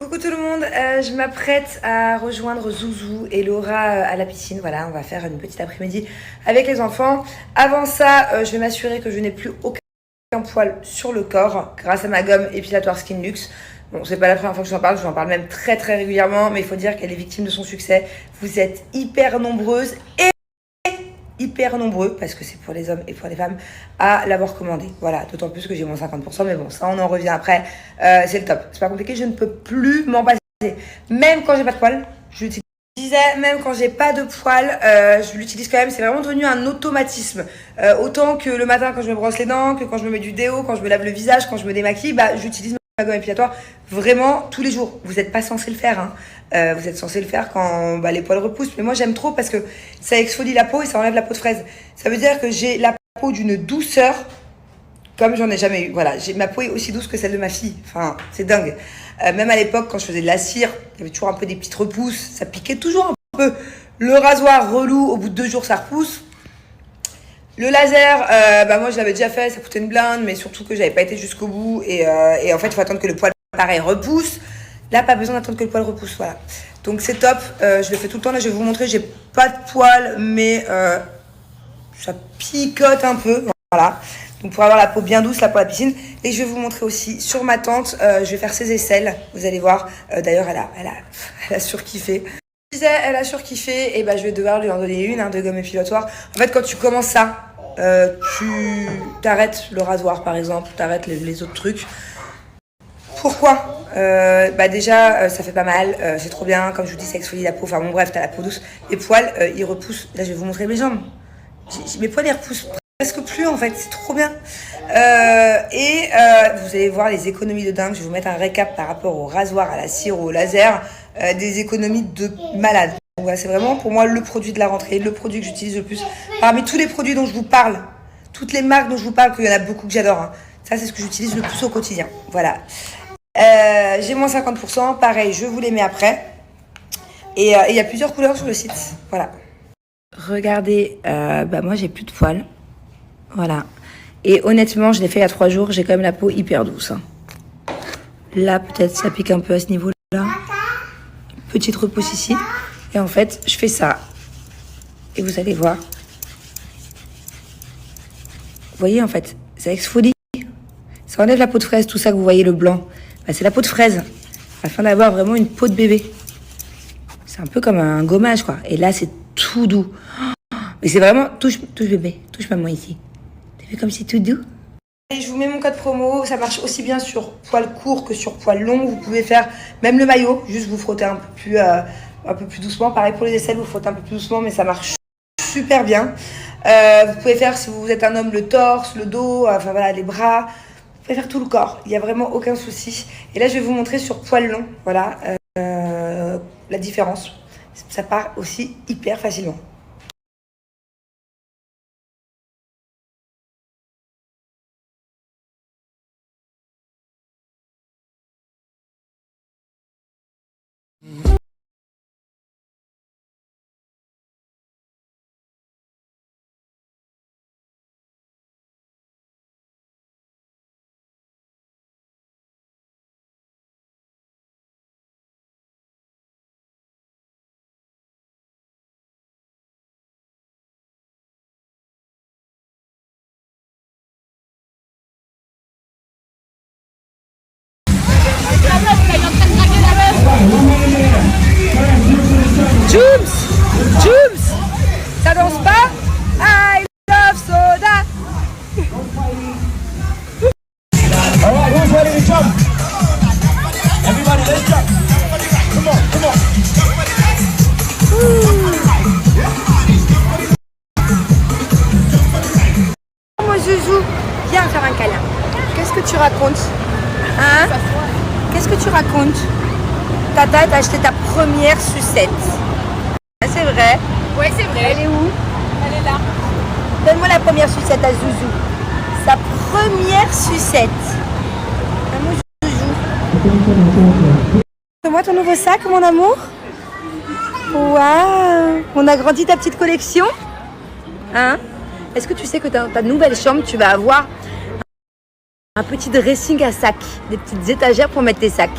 Coucou tout le monde, je m'apprête à rejoindre Zouzou et Laura à la piscine. Voilà, on va faire une petite après-midi avec les enfants. Avant ça, je vais m'assurer que je n'ai plus aucun poil sur le corps grâce à ma gomme épilatoire Skin Luxe. Bon, c'est pas la première fois que j'en parle même très régulièrement, mais il faut dire qu'elle est victime de son succès. Vous êtes hyper nombreuses et hyper nombreux, parce que c'est pour les hommes et pour les femmes, à l'avoir commandé. Voilà, d'autant plus que j'ai moins 50%, mais bon, ça on en revient après. C'est le top. C'est pas compliqué, je ne peux plus m'en passer. Même quand j'ai pas de poils, je l'utilise. Même quand j'ai pas de poils, je l'utilise quand même. C'est vraiment devenu un automatisme. Autant que le matin quand je me brosse les dents, que quand je me mets du déo, quand je me lave le visage, quand je me démaquille, bah j'utilise ma gomme épilatoire vraiment tous les jours. Vous n'êtes pas censé le faire, hein. Vous êtes censé le faire quand les poils repoussent. Mais moi, j'aime trop parce que ça exfolie la peau et ça enlève la peau de fraise. Ça veut dire que j'ai la peau d'une douceur comme j'en ai jamais eu. Voilà, ma peau est aussi douce que celle de ma fille. Enfin, c'est dingue. Même à l'époque, quand je faisais de la cire, il y avait toujours un peu des petites repousses. Ça piquait toujours un peu. Le rasoir relou, au bout de 2 jours, ça repousse. Le laser, moi, je l'avais déjà fait. Ça coûtait une blinde, mais surtout que j'avais pas été jusqu'au bout. Et en fait, il faut attendre que le poil, pareil, repousse. Là, pas besoin d'attendre que le poil repousse, voilà. Donc c'est top, je le fais tout le temps. Là, je vais vous montrer, j'ai pas de poils, mais ça picote un peu, voilà. Donc pour avoir la peau bien douce là pour la piscine. Et je vais vous montrer aussi sur ma tente, je vais faire ses aisselles, vous allez voir. D'ailleurs, elle a surkiffé. Je disais, elle a surkiffé, et je vais devoir lui en donner une, de gomme épilatoire. En fait, quand tu commences ça, tu t'arrêtes le rasoir par exemple, t'arrêtes les autres trucs. Pourquoi déjà, ça fait pas mal, c'est trop bien, comme je vous dis, ça exfolie la peau, enfin bon bref, t'as la peau douce. Les poils, ils repoussent, là je vais vous montrer mes jambes. Mes poils, ils repoussent presque plus en fait, c'est trop bien. Vous allez voir les économies de dingue, je vais vous mettre un récap par rapport au rasoir, à la cire, au laser, des économies de malade. Donc voilà, c'est vraiment pour moi le produit de la rentrée, le produit que j'utilise le plus. Parmi tous les produits dont je vous parle, toutes les marques dont je vous parle, qu'il y en a beaucoup que j'adore, hein. Ça c'est ce que j'utilise le plus au quotidien, voilà. J'ai moins 50%, pareil, je vous les mets après. Et il y a plusieurs couleurs sur le site, voilà. Regardez, moi j'ai plus de poils, voilà. Et honnêtement, je l'ai fait il y a 3 jours, j'ai quand même la peau hyper douce, hein. Là, peut-être ça pique un peu à ce niveau-là. Petite repousse ici. Et en fait, je fais ça. Et vous allez voir. Vous voyez, en fait, ça exfolie. Ça enlève la peau de fraise, tout ça que vous voyez, le blanc. C'est la peau de fraise, afin d'avoir vraiment une peau de bébé. C'est un peu comme un gommage, quoi. Et là, c'est tout doux. Mais c'est vraiment, touche bébé, touche maman ici. T'as vu comme c'est tout doux? Et je vous mets mon code promo, ça marche aussi bien sur poil court que sur poil long. Vous pouvez faire même le maillot, juste vous frotter un peu plus doucement. Pareil pour les aisselles, vous frottez un peu plus doucement, mais ça marche super bien. Vous pouvez faire, si vous êtes un homme, le torse, le dos, enfin voilà, les bras. Vous pouvez faire tout le corps, il n'y a vraiment aucun souci. Et là, je vais vous montrer sur poil long, voilà, la différence. Ça part aussi hyper facilement. Jooms, ça danse pas? I love soda. Alright, who's ready to jump? Everybody, let's jump. Come on. Mon Zouzou, viens faire un câlin. Qu'est-ce que tu racontes? Hein? Qu'est-ce que tu racontes? Tata t'a acheté ta première sucette. C'est vrai? Ouais, c'est vrai. Elle est où? Elle est là. Donne-moi la première sucette à Zouzou. Sa première sucette. Ah, mon Zouzou. Fais-moi ton nouveau sac, mon amour. Waouh! On a grandi ta petite collection. Hein? Est-ce que tu sais que dans ta nouvelle chambre, tu vas avoir un petit dressing à sacs, des petites étagères pour mettre tes sacs?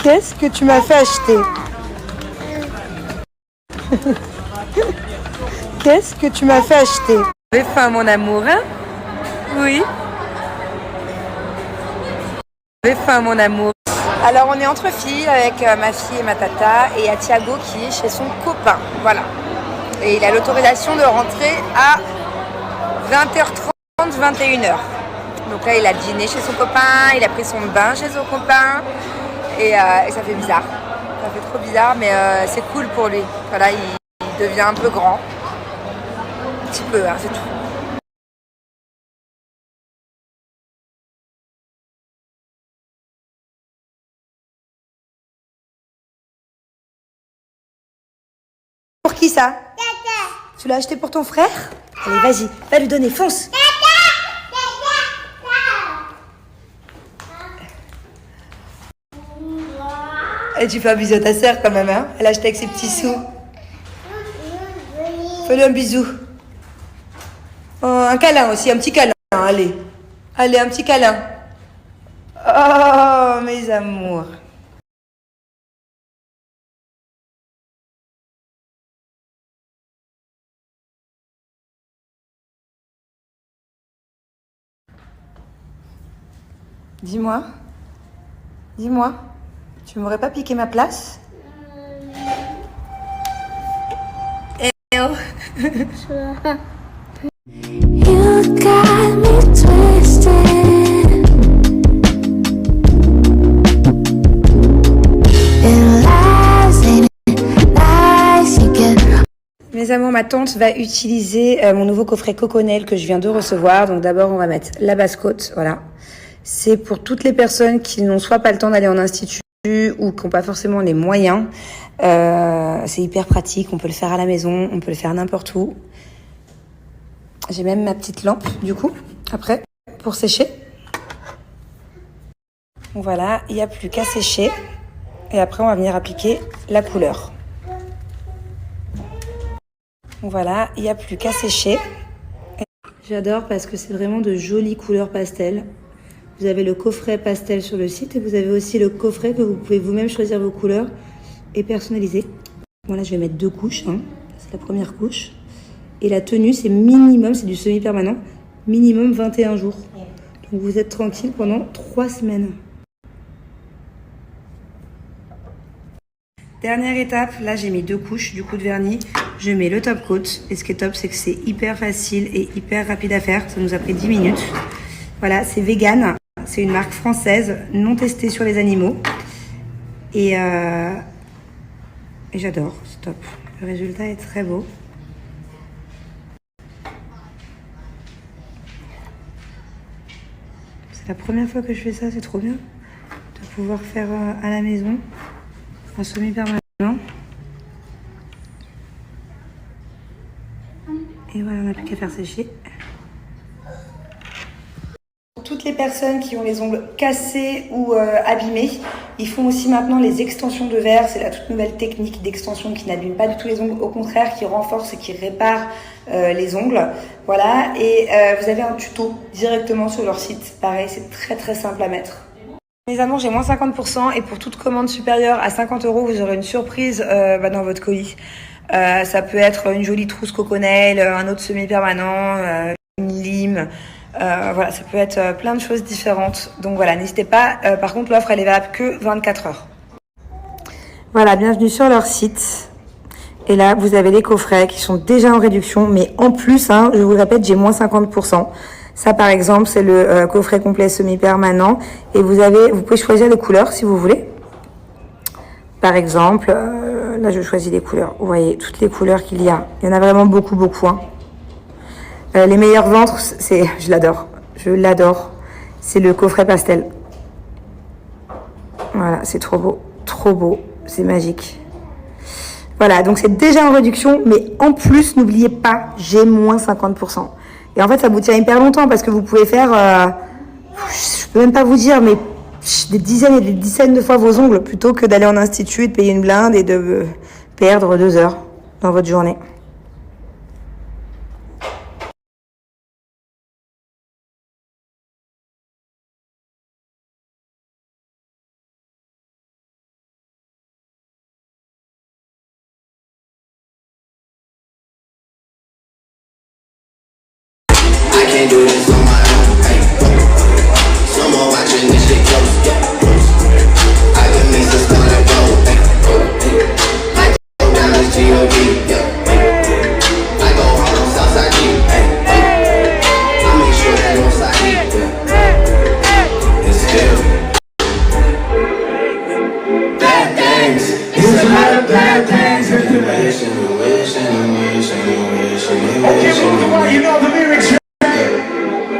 Qu'est-ce que tu m'as fait acheter? Qu'est-ce que tu m'as fait acheter? Tu avais faim, mon amour, hein? Oui. Tu avais faim, mon amour. Alors, on est entre filles avec ma fille et ma tata. Et il y a Thiago qui est chez son copain. Voilà. Et il a l'autorisation de rentrer à 20h30, 21h. Donc là, il a dîné chez son copain, il a pris son bain chez son copain. Et ça fait bizarre. Ça fait trop bizarre, mais c'est cool pour lui. Voilà, il devient un peu grand. Un petit peu, hein, c'est tout. Pour qui ça? Tata. Tu l'as acheté pour ton frère? Allez, vas-y, va lui donner, fonce. Et tu fais un bisou à ta sœur quand même, hein? Elle a acheté avec ses petits sous. Fais-lui un bisou. Oh, un câlin aussi, un petit câlin. Allez. Allez, un petit câlin. Oh, mes amours. Dis-moi. Dis-moi. Tu m'aurais pas piqué ma place? Eh oh. You got me twisted. In lies, ain't it nice? You get. Mes amours, ma tante va utiliser mon nouveau coffret Coconel que je viens de recevoir. Donc d'abord, on va mettre la basse-côte, voilà. C'est pour toutes les personnes qui n'ont soit pas le temps d'aller en institut ou qui n'ont pas forcément les moyens. C'est hyper pratique, on peut le faire à la maison, on peut le faire n'importe où. J'ai même ma petite lampe, du coup, après, pour sécher. Donc voilà, il n'y a plus qu'à sécher. Et après, on va venir appliquer la couleur. Donc voilà, il n'y a plus qu'à sécher. J'adore parce que c'est vraiment de jolies couleurs pastel. Vous avez le coffret pastel sur le site et vous avez aussi le coffret que vous pouvez vous-même choisir vos couleurs et personnaliser. Voilà, je vais mettre 2 couches, hein. C'est la première couche. Et la tenue, c'est minimum, c'est du semi-permanent, minimum 21 jours. Donc vous êtes tranquille pendant 3 semaines. Dernière étape, là j'ai mis 2 couches du coup de vernis. Je mets le top coat. Et ce qui est top, c'est que c'est hyper facile et hyper rapide à faire. Ça nous a pris 10 minutes. Voilà, c'est vegan. C'est une marque française, non testée sur les animaux. Et j'adore, c'est top. Le résultat est très beau. C'est la première fois que je fais ça, c'est trop bien. De pouvoir faire à la maison, en semi-permanent. Et voilà, on n'a plus qu'à faire sécher. Toutes les personnes qui ont les ongles cassés ou abîmés, ils font aussi maintenant les extensions de verre. C'est la toute nouvelle technique d'extension qui n'abîme pas du tout les ongles, au contraire, qui renforce et qui répare les ongles. Voilà, et vous avez un tuto directement sur leur site. Pareil, c'est très très simple à mettre. Mes amours, j'ai moins 50% et pour toute commande supérieure à 50 €, vous aurez une surprise dans votre colis. Ça peut être une jolie trousse Coconel, un autre semi-permanent, une lime. Voilà, ça peut être plein de choses différentes. Donc voilà, n'hésitez pas. Par contre, l'offre, elle est valable que 24 heures. Voilà, bienvenue sur leur site. Et là, vous avez les coffrets qui sont déjà en réduction. Mais en plus, hein, je vous le répète, j'ai moins 50%. Ça, par exemple, c'est le coffret complet semi-permanent. Et vous pouvez choisir les couleurs si vous voulez. Par exemple, là, je choisis les couleurs. Vous voyez, toutes les couleurs qu'il y a. Il y en a vraiment beaucoup, beaucoup. Hein. Les meilleurs ventres, je l'adore. C'est le coffret pastel. Voilà, c'est trop beau, c'est magique. Voilà, donc c'est déjà en réduction, mais en plus, n'oubliez pas, j'ai moins 50%. Et en fait, ça vous tient hyper longtemps parce que vous pouvez faire, je peux même pas vous dire, mais des dizaines et des dizaines de fois vos ongles plutôt que d'aller en institut et de payer une blinde et de perdre 2 heures dans votre journée. can't do this on my own. Hey, someone watching this shit close. I can mix the scarlet gold. I go down to G.O.D. I go hard on Southside G. I make sure that no side and still bad things. It's a lot of bad things. Okay, move the way, you know the lyrics.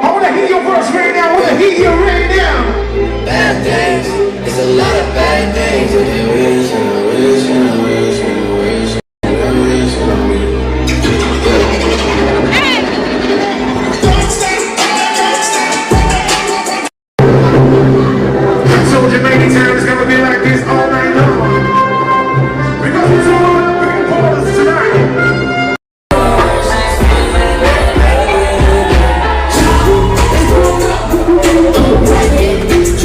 I wanna hear your voice right now. I wanna hear you right now. Bad things. It's a lot of bad things.